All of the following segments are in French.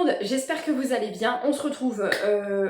monde, j'espère que vous allez bien. On se retrouve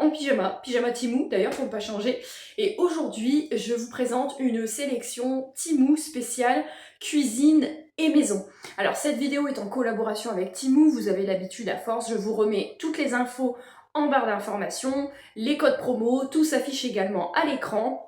en pyjama Temu d'ailleurs pour ne pas changer. Et aujourd'hui, je vous présente une sélection Temu spéciale cuisine et maison. Alors cette vidéo est en collaboration avec Temu, vous avez l'habitude à force, je vous remets toutes les infos en barre d'informations, les codes promo, tout s'affiche également à l'écran.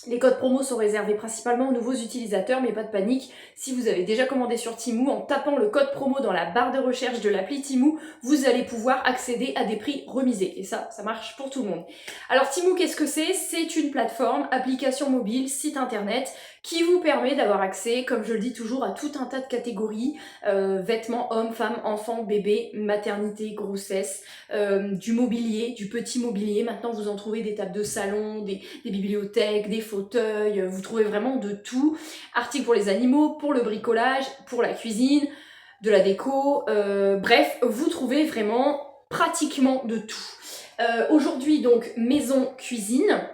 Les codes promo sont réservés principalement aux nouveaux utilisateurs, mais pas de panique, si vous avez déjà commandé sur Temu, en tapant le code promo dans la barre de recherche de l'appli Temu, vous allez pouvoir accéder à des prix remisés. Et ça marche pour tout le monde. Alors Temu, qu'est-ce que c'est? C'est une plateforme, application mobile, site internet, qui vous permet d'avoir accès, comme je le dis toujours, à tout un tas de catégories, vêtements, hommes, femmes, enfants, bébés, maternité, grossesse, du mobilier, du petit mobilier. Maintenant, vous en trouvez des tables de salon, des bibliothèques, des fauteuils, vous trouvez vraiment de tout. Articles pour les animaux, pour le bricolage, pour la cuisine, de la déco, bref, vous trouvez vraiment pratiquement de tout. Aujourd'hui, donc, maison, cuisine.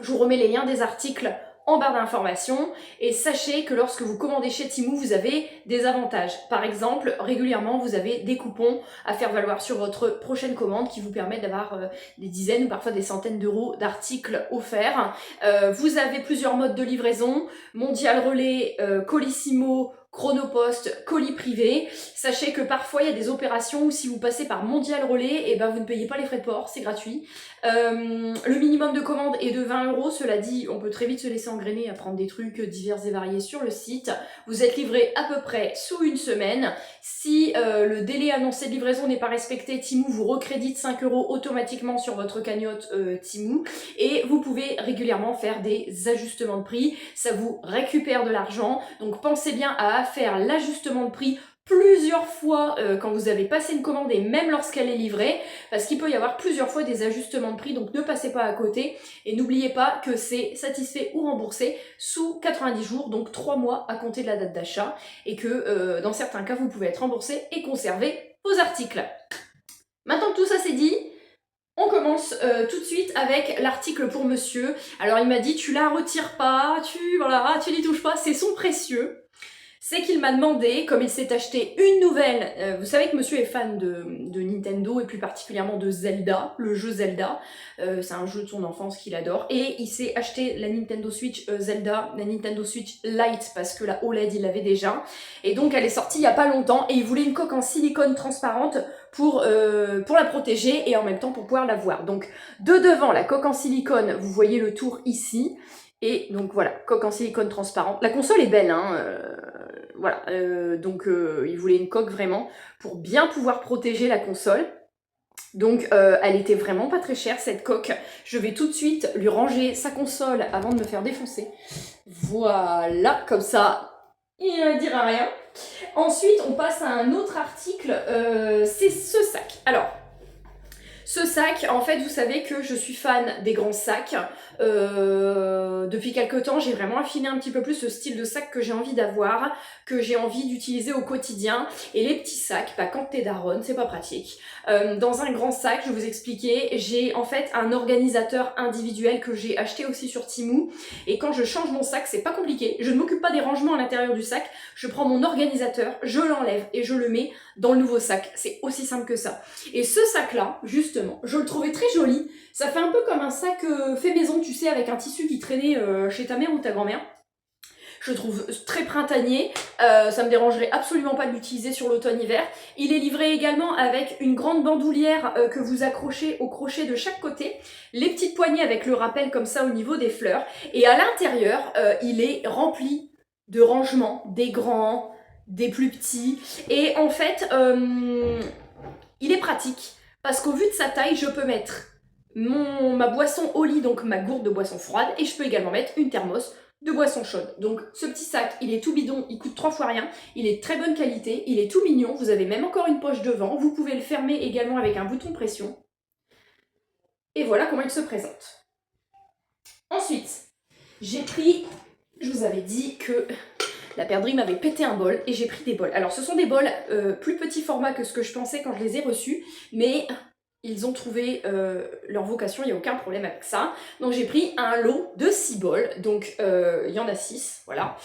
Je vous remets les liens des articles en barre d'informations et sachez que lorsque vous commandez chez Temu, vous avez des avantages. Par exemple, régulièrement, vous avez des coupons à faire valoir sur votre prochaine commande qui vous permettent d'avoir des dizaines ou parfois des centaines d'euros d'articles offerts. Vous avez plusieurs modes de livraison, Mondial Relais, Colissimo, Chronopost, colis privé. Sachez que parfois il y a des opérations où si vous passez par Mondial Relais, et ben vous ne payez pas les frais de port, c'est gratuit. Le minimum de commande est de 20 €, cela dit, on peut très vite se laisser engrainer à prendre des trucs divers et variés sur le site. Vous êtes livré à peu près sous une semaine. Si le délai annoncé de livraison n'est pas respecté, Temu vous recrédite 5 € automatiquement sur votre cagnotte Temu et vous pouvez régulièrement faire des ajustements de prix. Ça vous récupère de l'argent, donc pensez bien à faire l'ajustement de prix plusieurs fois quand vous avez passé une commande et même lorsqu'elle est livrée, parce qu'il peut y avoir plusieurs fois des ajustements de prix, donc ne passez pas à côté et n'oubliez pas que c'est satisfait ou remboursé sous 90 jours, donc 3 mois à compter de la date d'achat, et que dans certains cas vous pouvez être remboursé et conserver vos articles. Maintenant que tout ça c'est dit, on commence tout de suite avec l'article pour monsieur. Alors il m'a dit tu la retires pas, tu n'y touches pas, c'est son précieux. C'est qu'il m'a demandé, comme il s'est acheté une nouvelle, vous savez que monsieur est fan de Nintendo et plus particulièrement de Zelda, le jeu Zelda, c'est un jeu de son enfance qu'il adore, et il s'est acheté la Nintendo Switch Zelda, la Nintendo Switch Lite parce que la OLED il l'avait déjà, et donc elle est sortie il y a pas longtemps et il voulait une coque en silicone transparente pour la protéger et en même temps pour pouvoir la voir. Donc de devant la coque en silicone, vous voyez le tour ici, et donc voilà, coque en silicone transparente. La console est belle, hein, voilà, donc il voulait une coque vraiment pour bien pouvoir protéger la console. Donc elle était vraiment pas très chère cette coque. Je vais tout de suite lui ranger sa console avant de me faire défoncer. Voilà, comme ça, il ne dira rien. Ensuite, on passe à un autre article, c'est ce sac. Alors, ce sac, en fait, vous savez que je suis fan des grands sacs. Depuis quelques temps, j'ai vraiment affiné un petit peu plus ce style de sac que j'ai envie d'avoir, que j'ai envie d'utiliser au quotidien. Et les petits sacs, bah, quand t'es daronne, c'est pas pratique. Dans un grand sac, je vais vous expliquer, j'ai en fait un organisateur individuel que j'ai acheté aussi sur Temu. Et quand je change mon sac, c'est pas compliqué. Je ne m'occupe pas des rangements à l'intérieur du sac. Je prends mon organisateur, je l'enlève et je le mets dans le nouveau sac. C'est aussi simple que ça. Et ce sac-là, justement, je le trouvais très joli. Ça fait un peu comme un sac fait maison, tu sais, avec un tissu qui traînait chez ta mère ou ta grand-mère. Je le trouve très printanier, ça me dérangerait absolument pas de l'utiliser sur l'automne-hiver. Il est livré également avec une grande bandoulière que vous accrochez au crochet de chaque côté, les petites poignées avec le rappel comme ça au niveau des fleurs, et à l'intérieur, il est rempli de rangements, des grands, des plus petits, et en fait, il est pratique, parce qu'au vu de sa taille, je peux mettre ma boisson au lit, donc ma gourde de boisson froide, et je peux également mettre une thermos de boisson chaude. Donc ce petit sac, il est tout bidon, il coûte 3 fois rien, il est de très bonne qualité, il est tout mignon, vous avez même encore une poche devant, vous pouvez le fermer également avec un bouton pression. Et voilà comment il se présente. Ensuite, j'ai pris, je vous avais dit que la perdrix m'avait pété un bol et j'ai pris des bols. Alors ce sont des bols plus petit format que ce que je pensais quand je les ai reçus, mais ils ont trouvé leur vocation, il n'y a aucun problème avec ça. Donc j'ai pris un lot de 6 bols, donc il y en a 6, voilà.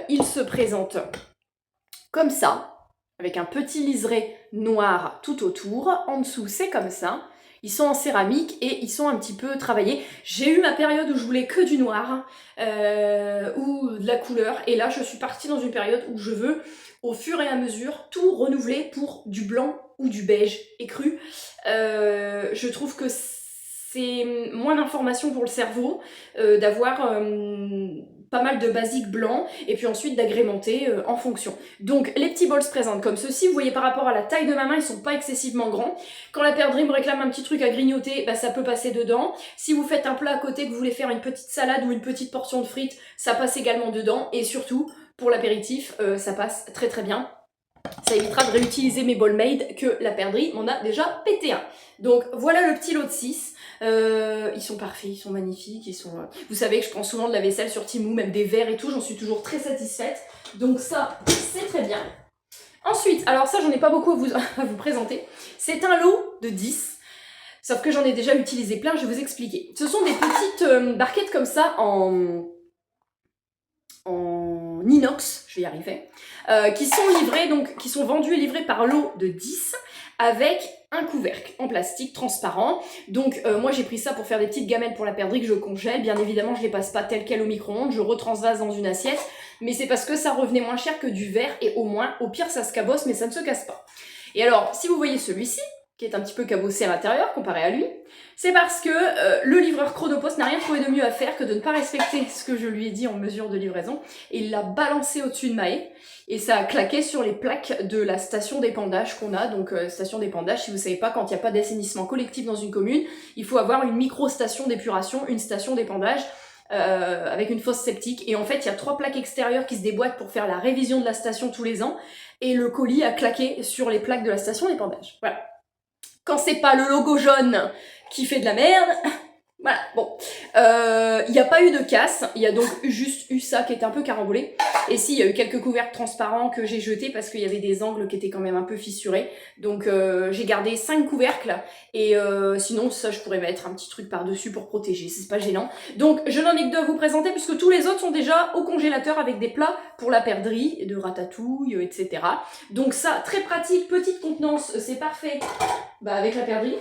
Ils se présentent comme ça, avec un petit liseré noir tout autour. En dessous, c'est comme ça. Ils sont en céramique et ils sont un petit peu travaillés. J'ai eu ma période où je voulais que du noir ou de la couleur. Et là, je suis partie dans une période où je veux, au fur et à mesure, tout renouveler pour du blanc ou du beige écru. Je trouve que c'est moins d'informations pour le cerveau d'avoir pas mal de basiques blancs et puis ensuite d'agrémenter en fonction. Donc les petits bols se présentent comme ceci. Vous voyez par rapport à la taille de ma main, ils sont pas excessivement grands. Quand la perdrix me réclame un petit truc à grignoter, bah, ça peut passer dedans. Si vous faites un plat à côté, que vous voulez faire une petite salade ou une petite portion de frites, ça passe également dedans. Et surtout, pour l'apéritif, ça passe très très bien. Ça évitera de réutiliser mes bols made que la perdrix m'en a déjà pété un. Donc voilà le petit lot de 6. Ils sont parfaits, ils sont magnifiques, ils sont... Vous savez que je prends souvent de la vaisselle sur Temu, même des verres et tout, j'en suis toujours très satisfaite. Donc ça, c'est très bien. Ensuite, alors ça, j'en ai pas beaucoup à vous présenter. C'est un lot de 10. Sauf que j'en ai déjà utilisé plein, je vais vous expliquer. Ce sont des petites barquettes comme ça en inox, je vais y arriver, qui sont livrées, donc qui sont vendues et livrées par lot de 10 avec un couvercle en plastique transparent. Donc moi j'ai pris ça pour faire des petites gamelles pour la perdrix que je congèle. Bien évidemment je les passe pas telles quelles au micro-ondes, je retransvase dans une assiette, mais c'est parce que ça revenait moins cher que du verre et au moins, au pire ça se cabosse mais ça ne se casse pas. Et alors si vous voyez celui-ci, qui est un petit peu cabossé à l'intérieur comparé à lui, c'est parce que le livreur Chronopost n'a rien trouvé de mieux à faire que de ne pas respecter ce que je lui ai dit en mesure de livraison, et il l'a balancé au-dessus de ma haie, et ça a claqué sur les plaques de la station d'épandage qu'on a. Donc station d'épandage, si vous savez pas, quand il n'y a pas d'assainissement collectif dans une commune, il faut avoir une micro-station d'épuration, une station d'épandage, avec une fosse septique, et en fait il y a 3 plaques extérieures qui se déboîtent pour faire la révision de la station tous les ans, et le colis a claqué sur les plaques de la station d'épandage. Voilà. Quand c'est pas le logo jaune qui fait de la merde, voilà, bon. Il n'y a pas eu de casse, il y a donc juste eu ça qui était un peu carambolé. Et si, il y a eu quelques couvercles transparents que j'ai jetés parce qu'il y avait des angles qui étaient quand même un peu fissurés. Donc j'ai gardé 5 couvercles, et sinon ça je pourrais mettre un petit truc par-dessus pour protéger, c'est pas gênant. Donc je n'en ai que 2 à vous présenter puisque tous les autres sont déjà au congélateur avec des plats pour la perdrix, de ratatouille, etc. Donc ça, très pratique, petite contenance, c'est parfait avec la perdrix.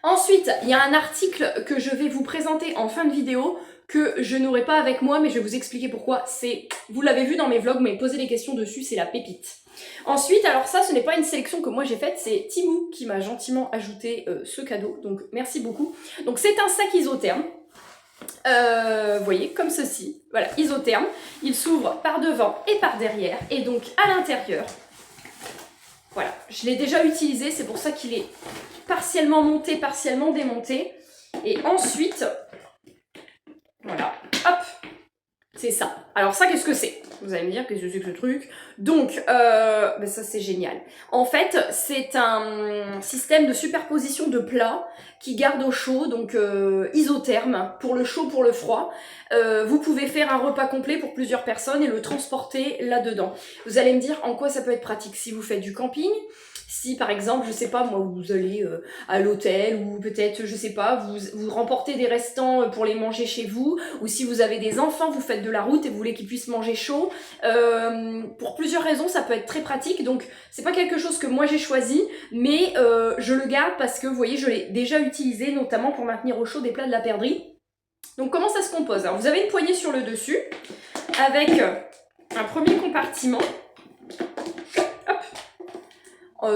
Ensuite, il y a un article que je vais vous présenter en fin de vidéo que je n'aurai pas avec moi, mais je vais vous expliquer pourquoi. Vous l'avez vu dans mes vlogs, mais posez les questions dessus, c'est la pépite. Ensuite, alors ça, ce n'est pas une sélection que moi j'ai faite, c'est Temu qui m'a gentiment ajouté ce cadeau, donc merci beaucoup. Donc c'est un sac isotherme. Vous voyez, comme ceci, voilà, isotherme. Il s'ouvre par devant et par derrière, et donc à l'intérieur, voilà, je l'ai déjà utilisé, c'est pour ça qu'il est partiellement monté, partiellement démonté. Et ensuite, voilà, hop, c'est ça. Alors ça, qu'est-ce que c'est? Vous allez me dire, qu'est-ce que c'est que ce truc? Donc, ça c'est génial. En fait, c'est un système de superposition de plats qui garde au chaud, donc isotherme, pour le chaud, pour le froid. Vous pouvez faire un repas complet pour plusieurs personnes et le transporter là-dedans. Vous allez me dire en quoi ça peut être pratique si vous faites du camping. Si par exemple, je sais pas moi, vous allez à l'hôtel, ou peut-être, je sais pas, vous remportez des restants pour les manger chez vous, ou si vous avez des enfants, vous faites de la route et vous voulez qu'ils puissent manger chaud. Pour plusieurs raisons, ça peut être très pratique, donc c'est pas quelque chose que moi j'ai choisi, mais je le garde parce que vous voyez, je l'ai déjà utilisé, notamment pour maintenir au chaud des plats de la perdrix. Donc comment ça se compose? Alors vous avez une poignée sur le dessus, avec un premier compartiment,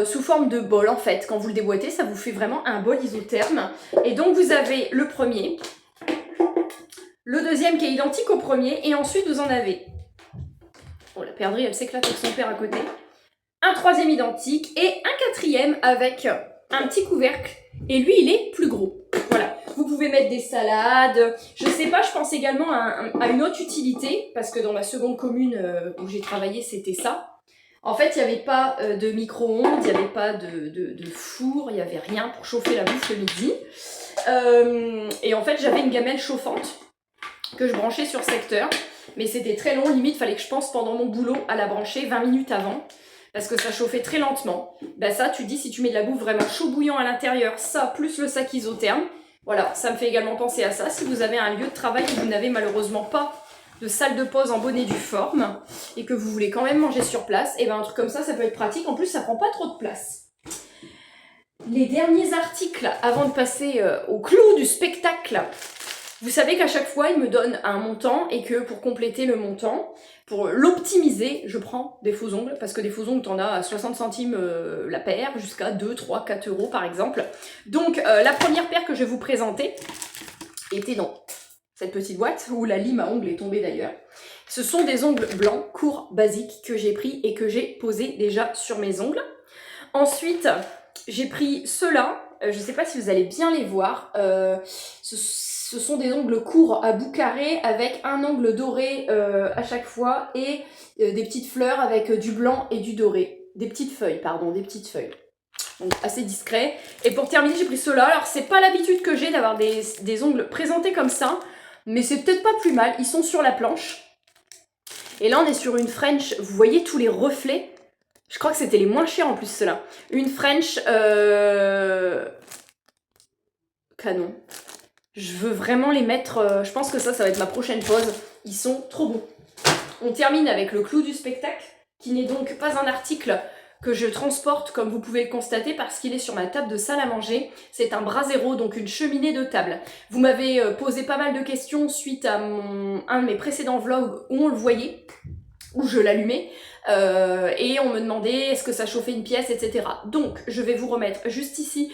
sous forme de bol en fait. Quand vous le déboîtez, ça vous fait vraiment un bol isotherme. Et donc vous avez le premier, le deuxième qui est identique au premier, et ensuite vous en avez, oh la perdrix elle s'éclate avec son père à côté, un troisième identique, et un quatrième avec un petit couvercle, et lui il est plus gros. Voilà, vous pouvez mettre des salades, je sais pas, je pense également à une autre utilité, parce que dans ma seconde commune où j'ai travaillé c'était ça. En fait, il n'y avait pas de micro-ondes, il n'y avait pas de four, il n'y avait rien pour chauffer la bouffe le midi. Et en fait, j'avais une gamelle chauffante que je branchais sur secteur. Mais c'était très long, limite, fallait que je pense pendant mon boulot à la brancher 20 minutes avant. Parce que ça chauffait très lentement. Ben ça, tu dis, si tu mets de la bouffe vraiment chaud bouillant à l'intérieur, ça, plus le sac isotherme. Voilà, ça me fait également penser à ça. Si vous avez un lieu de travail et que vous n'avez malheureusement pas de salle de pause en bonne et due forme et que vous voulez quand même manger sur place, et ben un truc comme ça peut être pratique. En plus, ça prend pas trop de place. Les derniers articles avant de passer au clou du spectacle. Vous savez qu'à chaque fois, il me donne un montant et que pour compléter le montant, pour l'optimiser, je prends des faux ongles, parce que des faux ongles, t'en as à 60 centimes la paire, jusqu'à 2, 3, 4 euros par exemple. Donc la première paire que je vais vous présenter était dans cette petite boîte, où la lime à ongles est tombée d'ailleurs. Ce sont des ongles blancs, courts, basiques, que j'ai pris et que j'ai posés déjà sur mes ongles. Ensuite, j'ai pris ceux-là, je ne sais pas si vous allez bien les voir, ce sont des ongles courts à bout carré avec un ongle doré à chaque fois et des petites fleurs avec du blanc et du doré. Des petites feuilles, pardon, des petites feuilles. Donc assez discret. Et pour terminer, j'ai pris ceux-là. Alors c'est pas l'habitude que j'ai d'avoir des ongles présentés comme ça, mais c'est peut-être pas plus mal. Ils sont sur la planche. Et là on est sur une French, vous voyez tous les reflets. Je crois que c'était les moins chers en plus ceux-là. Une French canon. Je veux vraiment les mettre, je pense que ça va être ma prochaine pause. Ils sont trop beaux. On termine avec le clou du spectacle, qui n'est donc pas un article que je transporte comme vous pouvez le constater parce qu'il est sur ma table de salle à manger. C'est un brasero, donc une cheminée de table. Vous m'avez posé pas mal de questions suite à un de mes précédents vlogs où on le voyait, où je l'allumais. Et on me demandait est-ce que ça chauffait une pièce, etc. Donc je vais vous remettre juste ici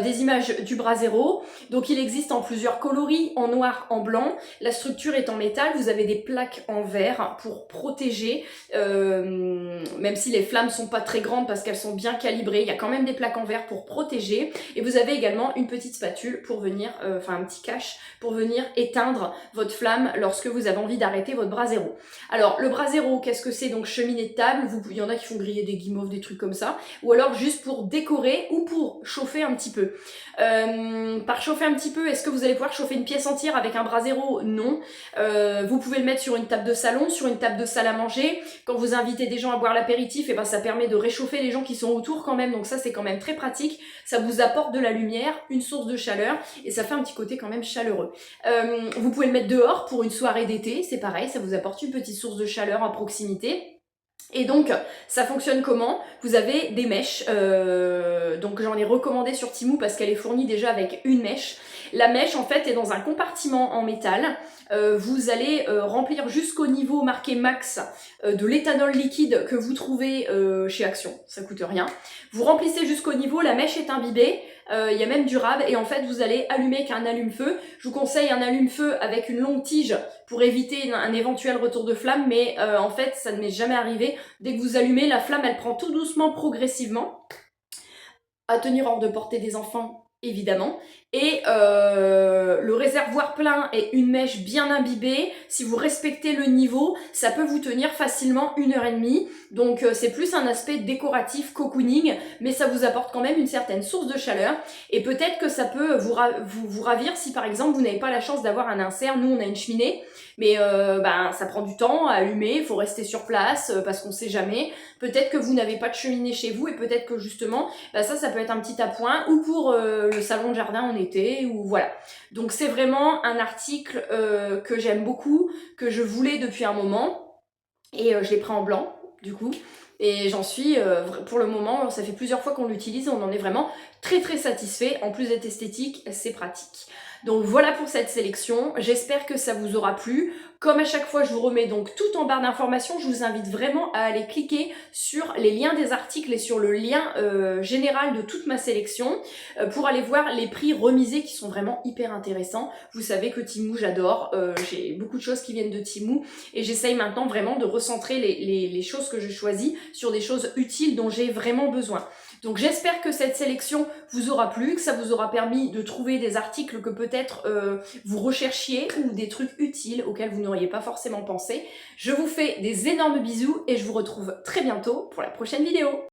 des images du brasero. Donc il existe en plusieurs coloris, en noir, en blanc. La structure est en métal, vous avez des plaques en verre pour protéger, même si les flammes sont pas très grandes parce qu'elles sont bien calibrées, il y a quand même des plaques en verre pour protéger. Et vous avez également une petite spatule pour venir, enfin un petit cache pour venir éteindre votre flamme lorsque vous avez envie d'arrêter votre brasero. Alors le brasero, qu'est-ce que c'est? Donc cheminée de table, il y en a qui font griller des guimauves, des trucs comme ça, ou alors juste pour décorer ou pour chauffer un petit peu. Par chauffer un petit peu, est-ce que vous allez pouvoir chauffer une pièce entière avec un brasero? Non. Vous pouvez le mettre sur une table de salon, sur une table de salle à manger. Quand vous invitez des gens à boire l'apéritif, et ben ça permet de réchauffer les gens qui sont autour quand même, donc ça c'est quand même très pratique. Ça vous apporte de la lumière, une source de chaleur, et ça fait un petit côté quand même chaleureux. Vous pouvez le mettre dehors pour une soirée d'été, c'est pareil, ça vous apporte une petite source de chaleur à proximité. Et donc, ça fonctionne comment? Vous avez des mèches, donc j'en ai recommandé sur Temu parce qu'elle est fournie déjà avec une mèche. La mèche, en fait, est dans un compartiment en métal. Vous allez remplir jusqu'au niveau marqué max de l'éthanol liquide que vous trouvez chez Action, ça coûte rien. Vous remplissez jusqu'au niveau, la mèche est imbibée, il y a même du rab, et en fait vous allez allumer avec un allume-feu. Je vous conseille un allume-feu avec une longue tige pour éviter un éventuel retour de flamme, mais en fait ça ne m'est jamais arrivé. Dès que vous allumez, la flamme elle prend tout doucement, progressivement. À tenir hors de portée des enfants, évidemment. Et le réservoir plein et une mèche bien imbibée, si vous respectez le niveau, ça peut vous tenir facilement 1h30. Donc c'est plus un aspect décoratif, cocooning, mais ça vous apporte quand même une certaine source de chaleur. Et peut-être que ça peut vous ravir si par exemple vous n'avez pas la chance d'avoir un insert. Nous on a une cheminée, mais ça prend du temps à allumer, il faut rester sur place parce qu'on sait jamais. Peut-être que vous n'avez pas de cheminée chez vous et peut-être que justement, ça peut être un petit appoint ou pour le salon de jardin en été, ou voilà. Donc c'est vraiment un article que j'aime beaucoup, que je voulais depuis un moment et je l'ai pris en blanc du coup. Et j'en suis, pour le moment, ça fait plusieurs fois qu'on l'utilise, on en est vraiment très très satisfait. En plus d'être esthétique, c'est pratique. Donc voilà pour cette sélection, j'espère que ça vous aura plu. Comme à chaque fois, je vous remets donc tout en barre d'informations. Je vous invite vraiment à aller cliquer sur les liens des articles et sur le lien général de toute ma sélection pour aller voir les prix remisés qui sont vraiment hyper intéressants. Vous savez que Temu, j'adore. J'ai beaucoup de choses qui viennent de Temu et j'essaye maintenant vraiment de recentrer les choses que je choisis sur des choses utiles dont j'ai vraiment besoin. Donc j'espère que cette sélection vous aura plu, que ça vous aura permis de trouver des articles que peut-être vous recherchiez ou des trucs utiles auxquels vous n'auriez pas forcément pensé. Je vous fais des énormes bisous et je vous retrouve très bientôt pour la prochaine vidéo.